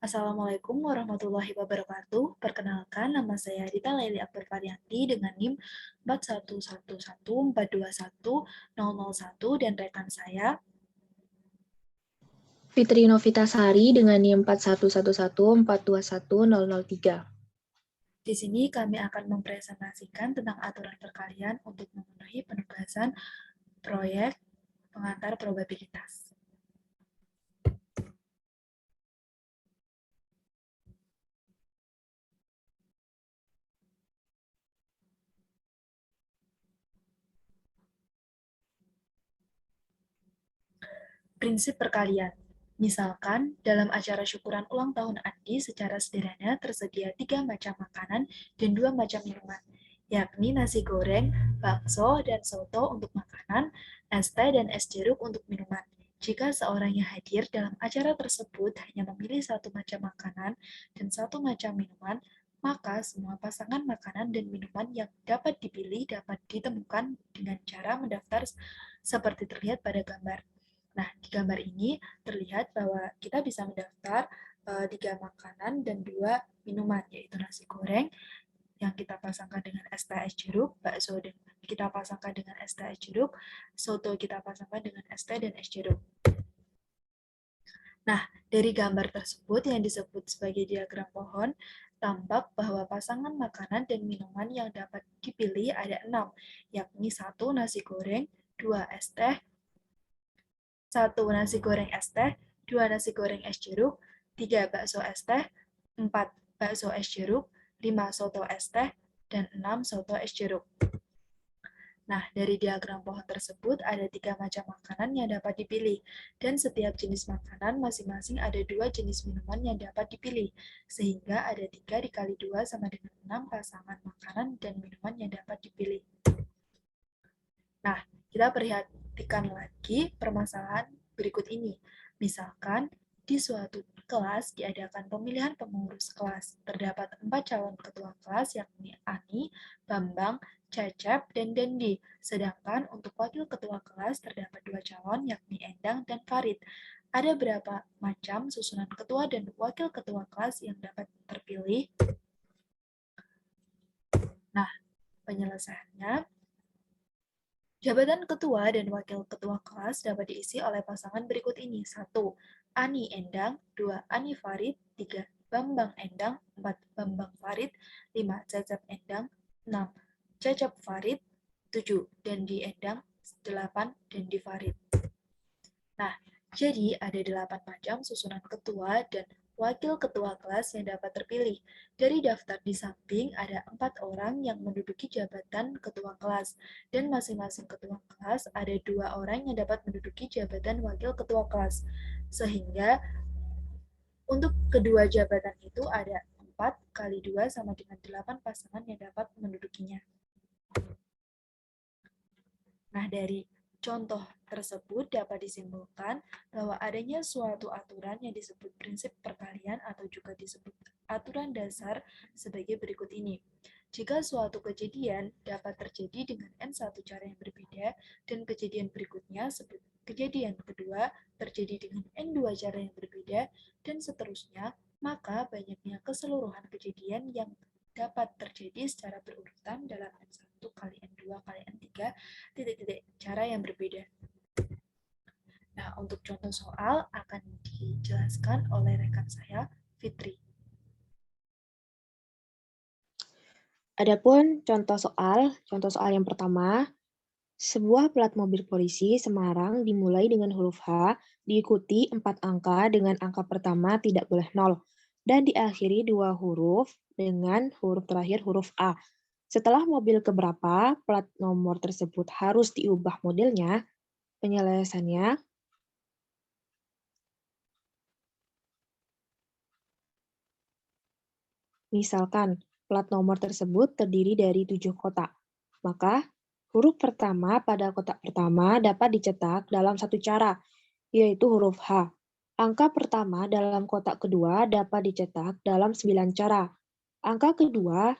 Assalamualaikum warahmatullahi wabarakatuh. Perkenalkan, nama saya Dita Laili Akbar Varianti dengan NIM 4111421001 dan rekan saya. Fitri Novitasari dengan NIM 4111421003. Di sini kami akan mempresentasikan tentang aturan perkalian untuk memenuhi penugasan proyek pengantar probabilitas. Prinsip perkalian. Misalkan, dalam acara syukuran ulang tahun Andi secara sederhana tersedia 3 macam makanan dan 2 macam minuman, yakni nasi goreng, bakso, dan soto untuk makanan, es teh dan es jeruk untuk minuman. Jika seorang yang hadir dalam acara tersebut hanya memilih satu macam makanan dan satu macam minuman, maka semua pasangan makanan dan minuman yang dapat dipilih dapat ditemukan dengan cara mendaftar seperti terlihat pada gambar. Nah, di gambar ini terlihat bahwa kita bisa mendaftar 3 makanan dan 2 minuman, yaitu nasi goreng yang kita pasangkan dengan es teh es jeruk, bakso kita pasangkan dengan es teh es jeruk, soto kita pasangkan dengan es teh dan es jeruk. Nah, dari gambar tersebut yang disebut sebagai diagram pohon, tampak bahwa pasangan makanan dan minuman yang dapat dipilih ada 6, yakni 1 nasi goreng, 2 es teh, 1 nasi goreng es teh, 2 nasi goreng es jeruk, 3 bakso es teh, 4 bakso es jeruk, 5 soto es teh, dan 6 soto es jeruk. Nah, dari diagram pohon tersebut ada 3 macam makanan yang dapat dipilih, dan setiap jenis makanan masing-masing ada 2 jenis minuman yang dapat dipilih, sehingga ada 3 dikali 2 sama dengan 6 pasangan makanan dan minuman yang dapat dipilih. Nah, kita perhatikan lagi permasalahan berikut ini. Misalkan, di suatu kelas diadakan pemilihan pengurus kelas. Terdapat 4 calon ketua kelas yakni Ani, Bambang, Cecep, dan Dendi. Sedangkan untuk wakil ketua kelas terdapat 2 calon yakni Endang dan Farid. Ada berapa macam susunan ketua dan wakil ketua kelas yang dapat terpilih? Nah, penyelesaiannya, jabatan ketua dan wakil ketua kelas dapat diisi oleh pasangan berikut ini. 1. Ani Endang, 2. Ani Farid, 3. Bambang Endang, 4. Bambang Farid, 5. Cecep Endang, 6. Cecep Farid, 7. Dendi Endang, 8. Dendi Farid. Nah, jadi ada 8 macam susunan ketua dan wakil ketua kelas yang dapat terpilih. Dari daftar di samping ada 4 orang yang menduduki jabatan ketua kelas, dan masing-masing ketua kelas ada 2 orang yang dapat menduduki jabatan wakil ketua kelas. Sehingga untuk kedua jabatan itu ada 4 kali 2 sama dengan 8 pasangan yang dapat mendudukinya. Nah, dari contoh tersebut dapat disimpulkan bahwa adanya suatu aturan yang disebut prinsip perkalian atau juga disebut aturan dasar sebagai berikut ini. Jika suatu kejadian dapat terjadi dengan N1 cara yang berbeda, dan kejadian berikutnya kejadian kedua terjadi dengan N2 cara yang berbeda, dan seterusnya, maka banyaknya keseluruhan kejadian yang dapat terjadi secara berurutan dalam N1 kali N2 kali N3 titik-titik cara yang berbeda. Nah, untuk contoh soal akan dijelaskan oleh rekan saya, Fitri. Adapun contoh soal yang pertama, sebuah plat mobil polisi Semarang dimulai dengan huruf H, diikuti 4 angka dengan angka pertama tidak boleh 0, dan diakhiri 2 huruf dengan huruf terakhir huruf A. Setelah mobil keberapa, plat nomor tersebut harus diubah modelnya. Penyelesaiannya, misalkan plat nomor tersebut terdiri dari 7 kotak, maka huruf pertama pada kotak pertama dapat dicetak dalam satu cara, yaitu huruf H. Angka pertama dalam kotak kedua dapat dicetak dalam 9 cara. Angka kedua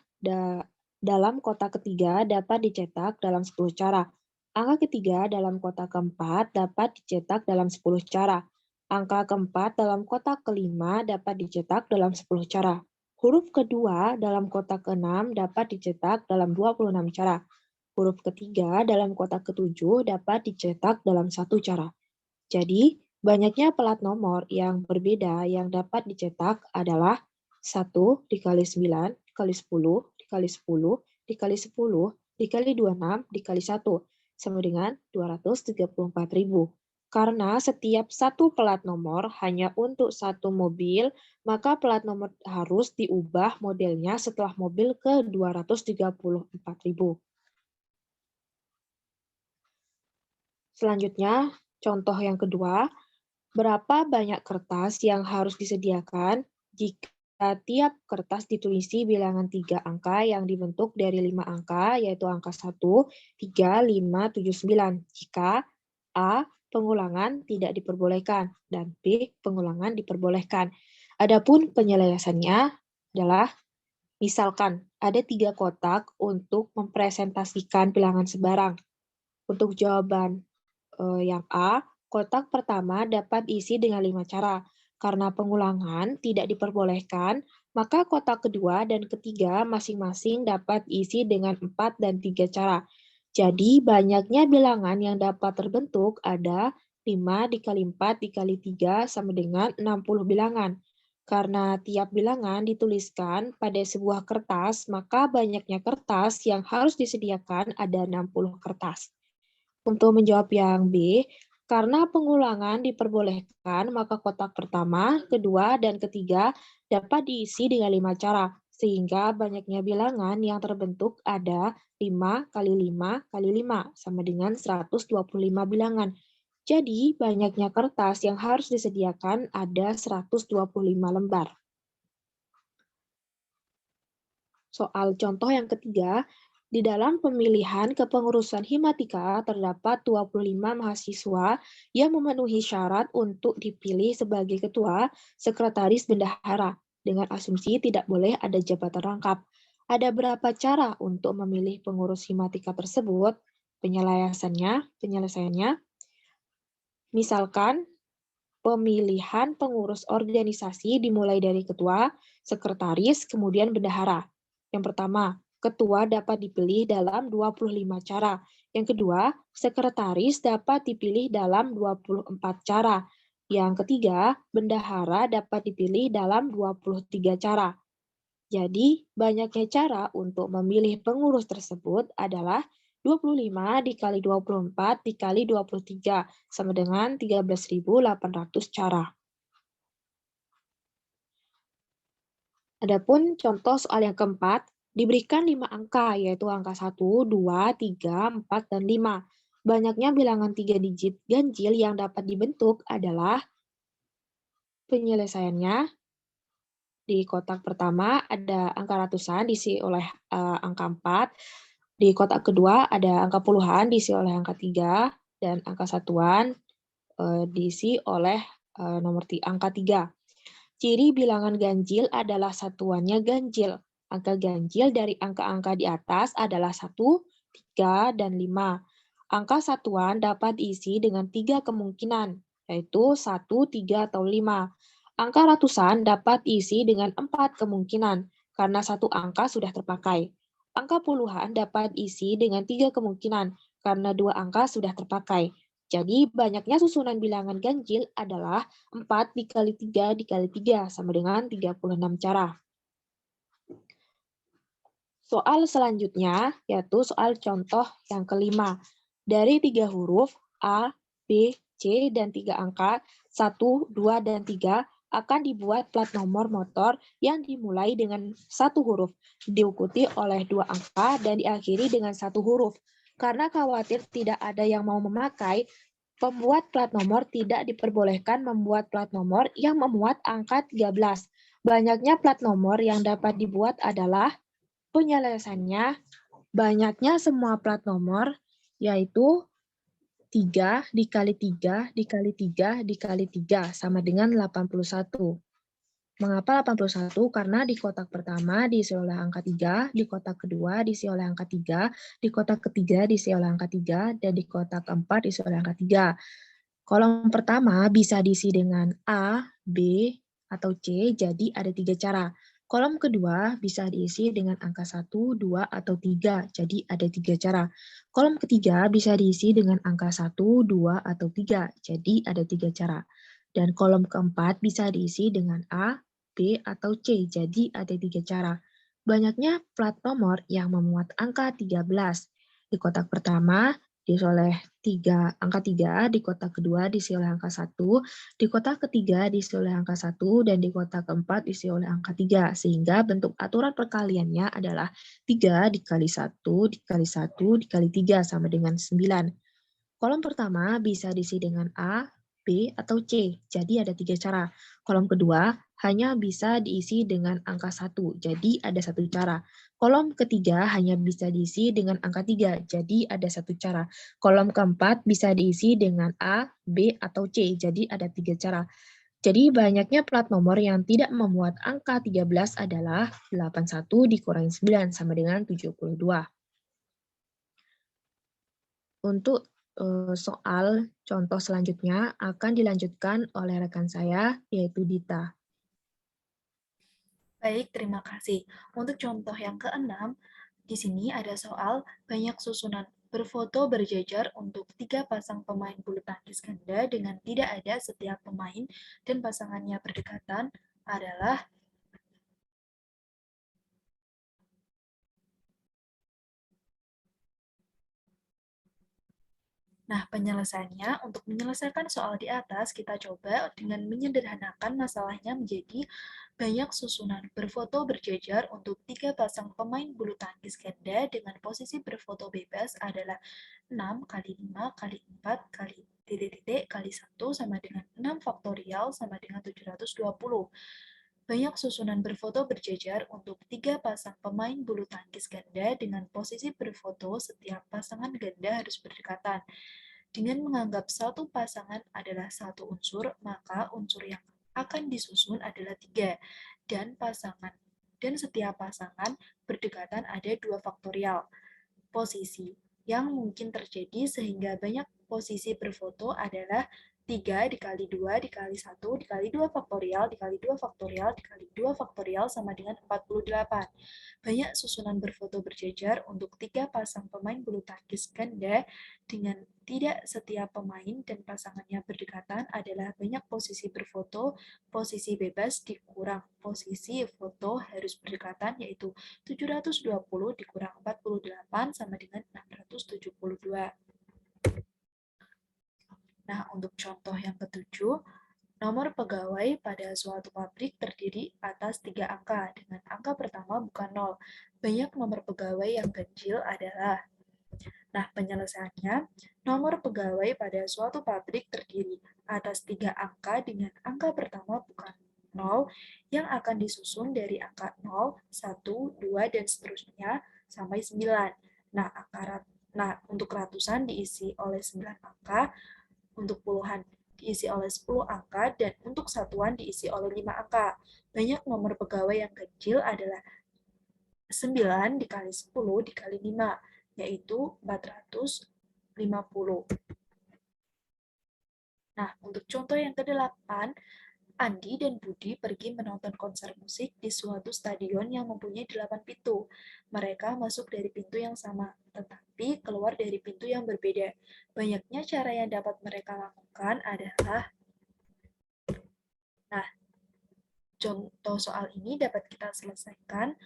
dalam kotak ketiga dapat dicetak dalam 10 cara. Angka ketiga dalam kotak keempat dapat dicetak dalam 10 cara. Angka keempat dalam kotak kelima dapat dicetak dalam 10 cara. Huruf kedua dalam kotak keenam dapat dicetak dalam 26 cara. Huruf ketiga dalam kotak ketujuh dapat dicetak dalam 1 cara. Jadi, banyaknya plat nomor yang berbeda yang dapat dicetak adalah 1 dikali 9 dikali 10 dikali 10 dikali 10 dikali 26 dikali 1 sama dengan 234.000. Karena setiap satu plat nomor hanya untuk satu mobil, maka plat nomor harus diubah modelnya setelah mobil ke 234.000. Selanjutnya, contoh yang kedua, berapa banyak kertas yang harus disediakan jika tiap kertas ditulisi bilangan 3 angka yang dibentuk dari 5 angka, yaitu angka 1, 3, 5, 7, 9, jika A. Pengulangan tidak diperbolehkan, dan B. Pengulangan diperbolehkan. Adapun penyelesaiannya adalah, misalkan ada 3 kotak untuk mempresentasikan bilangan sebarang. Untuk jawaban yang A, kotak pertama dapat diisi dengan 5 cara. Karena pengulangan tidak diperbolehkan, maka kotak kedua dan ketiga masing-masing dapat diisi dengan 4 dan 3 cara. Jadi, banyaknya bilangan yang dapat terbentuk ada 5 dikali 4 dikali 3 sama dengan 60 bilangan. Karena tiap bilangan dituliskan pada sebuah kertas, maka banyaknya kertas yang harus disediakan ada 60 kertas. Untuk menjawab yang B, karena pengulangan diperbolehkan, maka kotak pertama, kedua, dan ketiga dapat diisi dengan 5 cara, sehingga banyaknya bilangan yang terbentuk ada 5 kali 5 kali 5, sama dengan 125 bilangan. Jadi, banyaknya kertas yang harus disediakan ada 125 lembar. Soal contoh yang ketiga, di dalam pemilihan kepengurusan Himatika terdapat 25 mahasiswa yang memenuhi syarat untuk dipilih sebagai ketua, sekretaris, bendahara, dengan asumsi tidak boleh ada jabatan rangkap. Ada berapa cara untuk memilih pengurus Himatika tersebut? Penyelesaiannya, misalkan pemilihan pengurus organisasi dimulai dari ketua, sekretaris, kemudian bendahara. Yang pertama, ketua dapat dipilih dalam 25 cara. Yang kedua, sekretaris dapat dipilih dalam 24 cara. Yang ketiga, bendahara dapat dipilih dalam 23 cara. Jadi, banyaknya cara untuk memilih pengurus tersebut adalah 25 dikali 24 dikali 23, sama dengan 13.800 cara. Adapun contoh soal yang keempat, diberikan 5 angka, yaitu angka 1, 2, 3, 4, dan 5. Banyaknya bilangan 3 digit ganjil yang dapat dibentuk adalah, penyelesaiannya, di kotak pertama ada angka ratusan diisi oleh angka 4. Di kotak kedua ada angka puluhan diisi oleh angka 3, dan angka satuan diisi oleh angka 3. Ciri bilangan ganjil adalah satuannya ganjil. Angka ganjil dari angka-angka di atas adalah 1, 3, dan 5. Angka satuan dapat diisi dengan 3 kemungkinan, yaitu 1, 3, atau 5. Angka ratusan dapat diisi dengan 4 kemungkinan, karena satu angka sudah terpakai. Angka puluhan dapat diisi dengan 3 kemungkinan, karena 2 angka sudah terpakai. Jadi, banyaknya susunan bilangan ganjil adalah 4 dikali 3 dikali 3, sama dengan 36 cara. Soal selanjutnya, yaitu soal contoh yang kelima. Dari 3 huruf, A, B, C, dan 3 angka, 1, 2, dan 3, akan dibuat plat nomor motor yang dimulai dengan 1 huruf, diikuti oleh 2 angka, dan diakhiri dengan 1 huruf. Karena khawatir tidak ada yang mau memakai, pembuat plat nomor tidak diperbolehkan membuat plat nomor yang memuat angka 13. Banyaknya plat nomor yang dapat dibuat adalah, penyelesaiannya, banyaknya semua plat nomor, yaitu 3 dikali 3 dikali 3 dikali 3, sama dengan 81. Mengapa 81? Karena di kotak pertama diisi oleh angka 3, di kotak kedua diisi oleh angka 3, di kotak ketiga diisi oleh angka 3, dan di kotak keempat diisi oleh angka 3. Kolom pertama bisa diisi dengan A, B, atau C, jadi ada 3 cara. Kolom kedua bisa diisi dengan angka 1, 2, atau 3, jadi ada 3 cara. Kolom ketiga bisa diisi dengan angka 1, 2, atau 3, jadi ada 3 cara. Dan kolom keempat bisa diisi dengan A, B, atau C, jadi ada 3 cara. Banyaknya plat nomor yang memuat angka 13. Di kotak pertama diisi oleh angka 3, di kotak kedua diisi oleh angka 1, di kotak ketiga diisi oleh angka 1, dan di kotak keempat diisi oleh angka 3. Sehingga bentuk aturan perkaliannya adalah 3 dikali 1 dikali 1 dikali 3 sama dengan 9. Kolom pertama bisa diisi dengan A, B, atau C, jadi ada 3 cara. Kolom kedua hanya bisa diisi dengan angka 1, jadi ada 1 cara. Kolom ketiga hanya bisa diisi dengan angka 3, jadi ada 1 cara. Kolom keempat bisa diisi dengan A, B, atau C, jadi ada 3 cara. Jadi banyaknya plat nomor yang tidak memuat angka 13 adalah 81 dikurangi 9 sama dengan 72. Untuk soal contoh selanjutnya akan dilanjutkan oleh rekan saya, yaitu Dita. Baik, terima kasih. Untuk contoh yang keenam, di sini ada soal banyak susunan berfoto berjejer untuk 3 pasang pemain bulu tangkis ganda dengan tidak ada setiap pemain dan pasangannya berdekatan adalah. Nah, penyelesaiannya, untuk menyelesaikan soal di atas, kita coba dengan menyederhanakan masalahnya menjadi banyak susunan berfoto berjejer untuk 3 pasang pemain bulu tangkis ganda dengan posisi berfoto bebas adalah 6 kali 5 kali 4 kali titik-titik kali 1 sama dengan 6 faktorial sama dengan 720. Banyak susunan berfoto berjejer untuk 3 pasang pemain bulu tangkis ganda dengan posisi berfoto setiap pasangan ganda harus berdekatan. Dengan menganggap satu pasangan adalah satu unsur, maka unsur yang akan disusun adalah 3, dan setiap pasangan berdekatan ada 2 faktorial posisi yang mungkin terjadi sehingga banyak posisi berfoto adalah 3 dikali 2 dikali 1 dikali 2 faktorial dikali 2 faktorial dikali 2 faktorial sama dengan 48. Banyak susunan berfoto berjejer untuk 3 pasang pemain bulu tangkis ganda dengan tidak setiap pemain dan pasangannya berdekatan adalah banyak posisi berfoto, posisi bebas dikurang posisi foto harus berdekatan, yaitu 720 dikurang 48 sama dengan 672. Nah, untuk contoh yang ketujuh, nomor pegawai pada suatu pabrik terdiri atas 3 angka, dengan angka pertama bukan 0. Banyak nomor pegawai yang ganjil adalah. Nah, penyelesaiannya, nomor pegawai pada suatu pabrik terdiri atas 3 angka dengan angka pertama bukan 0 yang akan disusun dari angka 0, 1, 2, dan seterusnya sampai 9. Nah, untuk ratusan diisi oleh 9 angka, untuk puluhan diisi oleh 10 angka, dan untuk satuan diisi oleh 5 angka. Banyak nomor pegawai yang kecil adalah 9 dikali 10 dikali 5, yaitu 450. Nah, untuk contoh yang ke-8, Andi dan Budi pergi menonton konser musik di suatu stadion yang mempunyai 8 pintu. Mereka masuk dari pintu yang sama, tetapi keluar dari pintu yang berbeda. Banyaknya cara yang dapat mereka lakukan adalah. Nah, contoh soal ini dapat kita selesaikan.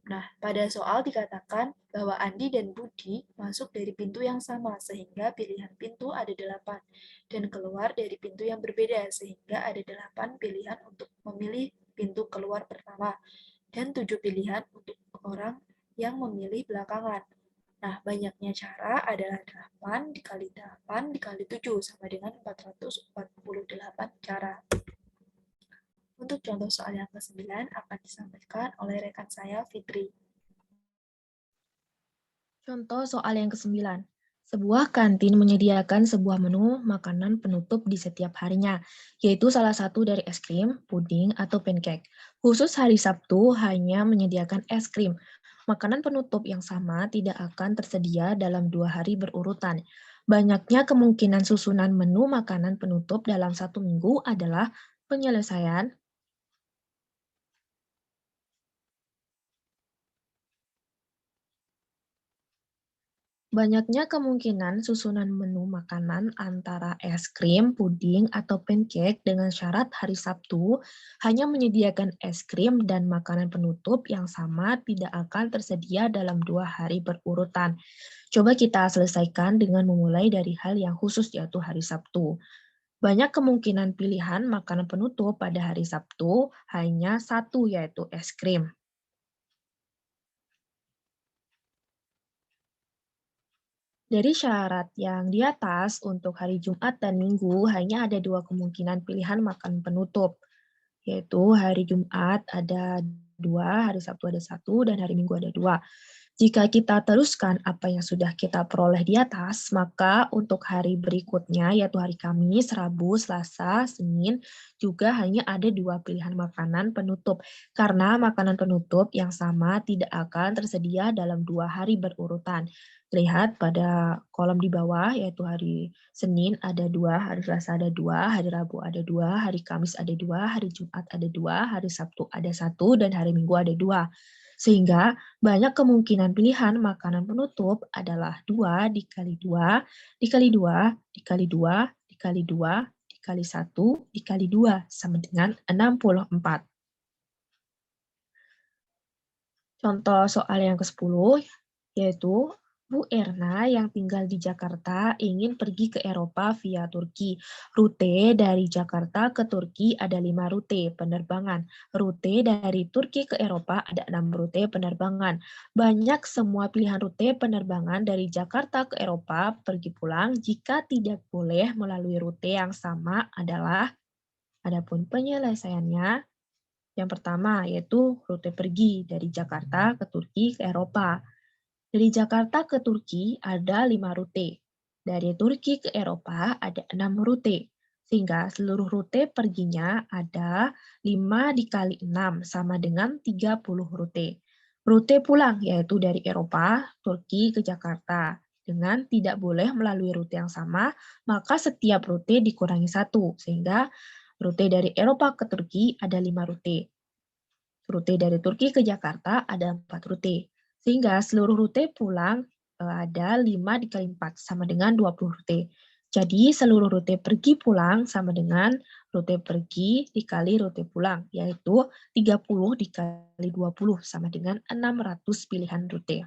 Nah, pada soal dikatakan bahwa Andi dan Budi masuk dari pintu yang sama, sehingga pilihan pintu ada 8, dan keluar dari pintu yang berbeda, sehingga ada 8 pilihan untuk memilih pintu keluar pertama, dan 7 pilihan untuk orang yang memilih belakangan. Nah, banyaknya cara adalah 8 dikali 8 dikali 7, sama dengan 448 cara. Untuk contoh soal yang ke-9 akan disampaikan oleh rekan saya, Fitri. Contoh soal yang ke-9. Sebuah kantin menyediakan sebuah menu makanan penutup di setiap harinya, yaitu salah satu dari es krim, puding, atau pancake. Khusus hari Sabtu hanya menyediakan es krim. Makanan penutup yang sama tidak akan tersedia dalam 2 hari berurutan. Banyaknya kemungkinan susunan menu makanan penutup dalam satu minggu adalah penyelesaian. Banyaknya kemungkinan susunan menu makanan antara es krim, puding, atau pancake dengan syarat hari Sabtu hanya menyediakan es krim dan makanan penutup yang sama tidak akan tersedia dalam 2 hari berurutan. Coba kita selesaikan dengan memulai dari hal yang khusus yaitu hari Sabtu. Banyak kemungkinan pilihan makanan penutup pada hari Sabtu hanya satu yaitu es krim. Dari syarat yang di atas, untuk hari Jumat dan Minggu hanya ada 2 kemungkinan pilihan makan penutup, yaitu hari Jumat ada 2, hari Sabtu ada 1, dan hari Minggu ada 2. Jika kita teruskan apa yang sudah kita peroleh di atas, maka untuk hari berikutnya, yaitu hari Kamis, Rabu, Selasa, Senin, juga hanya ada 2 pilihan makanan penutup, karena makanan penutup yang sama tidak akan tersedia dalam 2 hari berurutan. Lihat pada kolom di bawah, yaitu hari Senin ada 2, hari Selasa ada 2, hari Rabu ada 2, hari Kamis ada 2, hari Jumat ada 2, hari Sabtu ada 1, dan hari Minggu ada 2. Sehingga banyak kemungkinan pilihan makanan penutup adalah 2 dikali 2, dikali 2, dikali 2, dikali 2, dikali 1, dikali 2, sama dengan 64. Contoh soal yang ke-10, yaitu Bu Erna yang tinggal di Jakarta ingin pergi ke Eropa via Turki. Rute dari Jakarta ke Turki ada 5 rute penerbangan. Rute dari Turki ke Eropa ada 6 rute penerbangan. Banyak semua pilihan rute penerbangan dari Jakarta ke Eropa pergi pulang jika tidak boleh melalui rute yang sama adalah, adapun penyelesaiannya, yang pertama yaitu rute pergi dari Jakarta ke Turki ke Eropa. Dari Jakarta ke Turki ada 5 rute. Dari Turki ke Eropa ada 6 rute. Sehingga seluruh rute perginya ada 5 dikali 6 sama dengan 30 rute. Rute pulang yaitu dari Eropa, Turki ke Jakarta. Dengan tidak boleh melalui rute yang sama, maka setiap rute dikurangi 1. Sehingga rute dari Eropa ke Turki ada 5 rute. Rute dari Turki ke Jakarta ada 4 rute. Sehingga seluruh rute pulang ada 5 dikali 4 sama dengan 20 rute. Jadi seluruh rute pergi pulang sama dengan rute pergi dikali rute pulang, yaitu 30 dikali 20 sama dengan 600 pilihan rute.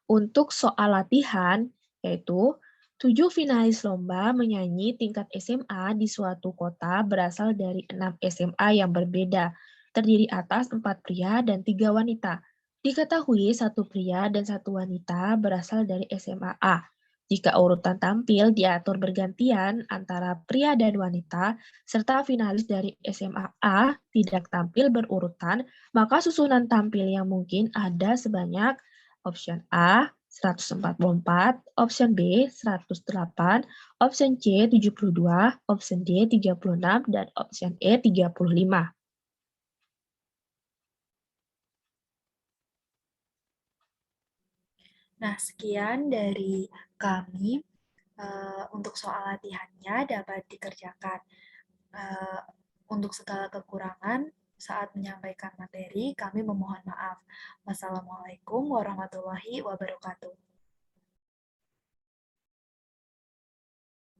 Untuk soal latihan, yaitu 7 finalis lomba menyanyi tingkat SMA di suatu kota berasal dari 6 SMA yang berbeda, terdiri atas 4 pria dan 3 wanita. Diketahui 1 pria dan 1 wanita berasal dari SMA A. Jika urutan tampil diatur bergantian antara pria dan wanita, serta finalis dari SMA A tidak tampil berurutan, maka susunan tampil yang mungkin ada sebanyak option A 144, option B 108, option C 72, option D 36, dan option E 35. Nah, sekian dari kami. Untuk soal latihannya dapat dikerjakan. Eh, untuk segala kekurangan saat menyampaikan materi, kami memohon maaf. Wassalamualaikum warahmatullahi wabarakatuh.